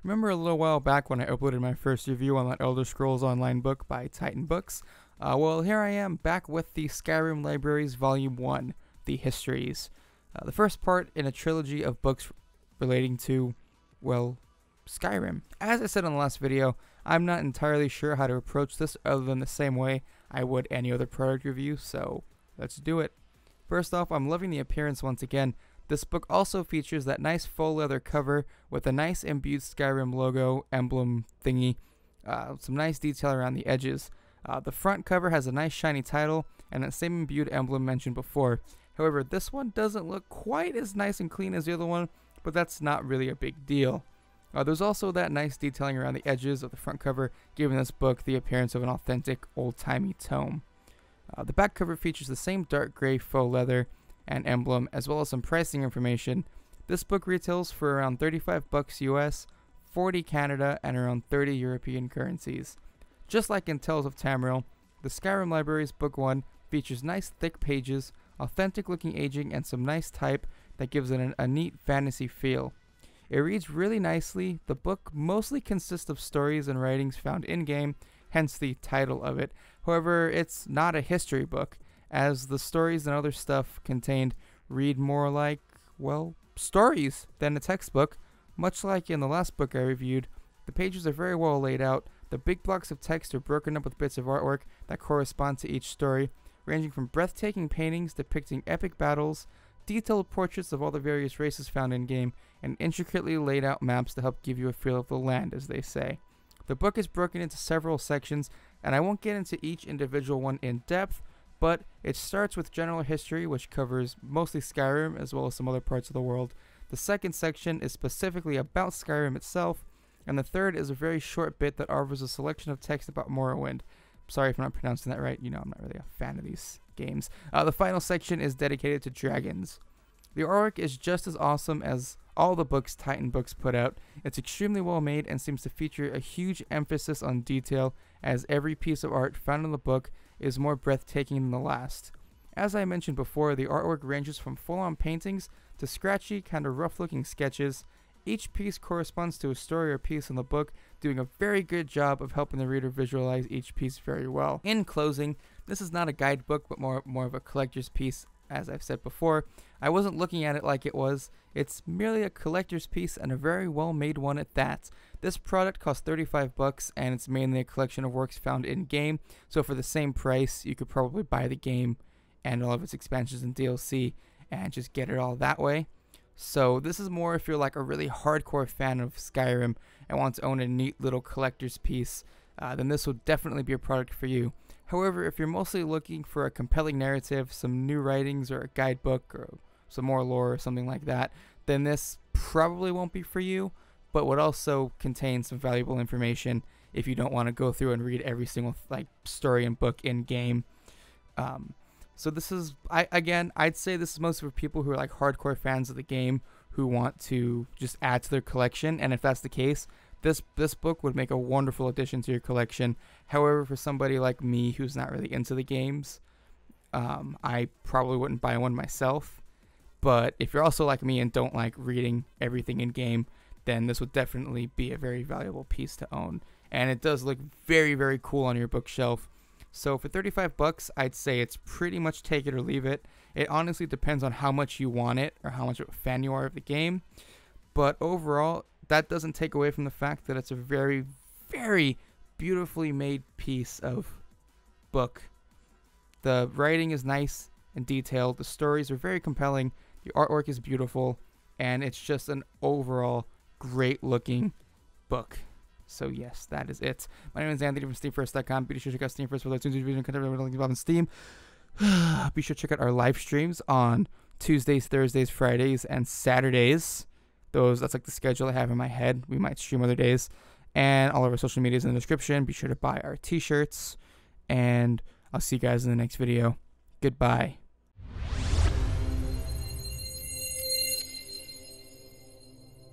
Remember a little while back when I uploaded my first review on that Elder Scrolls Online book by Titan Books? Well, here I am back with the Skyrim Libraries Vol.1, the Histories. The first part in a trilogy of books relating to, well, Skyrim. As I said in the last video, I'm not entirely sure how to approach this other than the same way I would any other product review, so let's do it. First off, I'm loving the appearance once again. This book also features that nice faux leather cover with a nice imbued Skyrim logo emblem thingy, some nice detail around the edges. The front cover has a nice shiny title and that same imbued emblem mentioned before. However, this one doesn't look quite as nice and clean as the other one, but that's not really a big deal. There's also that nice detailing around the edges of the front cover, giving this book the appearance of an authentic old-timey tome. The back cover features the same dark gray faux leather and emblem, as well as some pricing information. This book retails for around $35 US, 40 Canada, and around 30 European currencies. Just like in Tales of Tamriel, the Skyrim Libraries Book 1 features nice thick pages, authentic looking aging, and some nice type that gives it a neat fantasy feel. It reads really nicely. The book mostly consists of stories and writings found in-game, hence the title of it. However, it's not a history book, as the stories and other stuff contained read more like, well, stories than a textbook. Much like in the last book I reviewed, the pages are very well laid out. The big blocks of text are broken up with bits of artwork that correspond to each story, ranging from breathtaking paintings depicting epic battles, detailed portraits of all the various races found in-game, and intricately laid out maps to help give you a feel of the land, as they say. The book is broken into several sections, and I won't get into each individual one in depth, but it starts with general history, which covers mostly Skyrim as well as some other parts of the world. The second section is specifically about Skyrim itself, and the third is a very short bit that offers a selection of text about Morrowind. Sorry if I'm not pronouncing that right, you know I'm not really a fan of these games. The final section is dedicated to dragons. The artwork is just as awesome as all the books Titan Books put out. It's extremely well made and seems to feature a huge emphasis on detail, as every piece of art found in the book is more breathtaking than the last. As I mentioned before, the artwork ranges from full-on paintings to scratchy, kind of rough-looking sketches. Each piece corresponds to a story or piece in the book, doing a very good job of helping the reader visualize each piece very well. In closing, this is not a guidebook, but more of a collector's piece. As I've said before, I wasn't looking at it like it was. It's merely a collector's piece, and a very well made one at that. This product costs $35, and it's mainly a collection of works found in-game, so for the same price, you could probably buy the game and all of its expansions and DLC and just get it all that way. So this is more if you're like a really hardcore fan of Skyrim and want to own a neat little collector's piece, then this will definitely be a product for you. However, if you're mostly looking for a compelling narrative, some new writings, or a guidebook, or some more lore or something like that, then this probably won't be for you, but would also contain some valuable information if you don't want to go through and read every single story and book in game. So this is, I'd say this is mostly for people who are like hardcore fans of the game who want to just add to their collection, and if that's the case, this book would make a wonderful addition to your collection. However, for somebody like me who's not really into the games, I probably wouldn't buy one myself. But if you're also like me and don't like reading everything in game, then this would definitely be a very valuable piece to own. And it does look very, very cool on your bookshelf. So for $35, I'd say it's pretty much take it or leave it. It honestly depends on how much you want it or how much of a fan you are of the game. But overall, that doesn't take away from the fact that it's a very, very beautifully made piece of book. The writing is nice and detailed. The stories are very compelling. The artwork is beautiful. And it's just an overall great looking book. So yes, that is it. My name is Anthony from SteamFirst.com. Be sure to check out SteamFirst for the tunes and content on Steam. Be sure to check out our live streams on Tuesdays, Thursdays, Fridays, and Saturdays. That's like the schedule I have in my head. We might stream other days. And all of our social media is in the description. Be sure to buy our t-shirts. And I'll see you guys in the next video. Goodbye.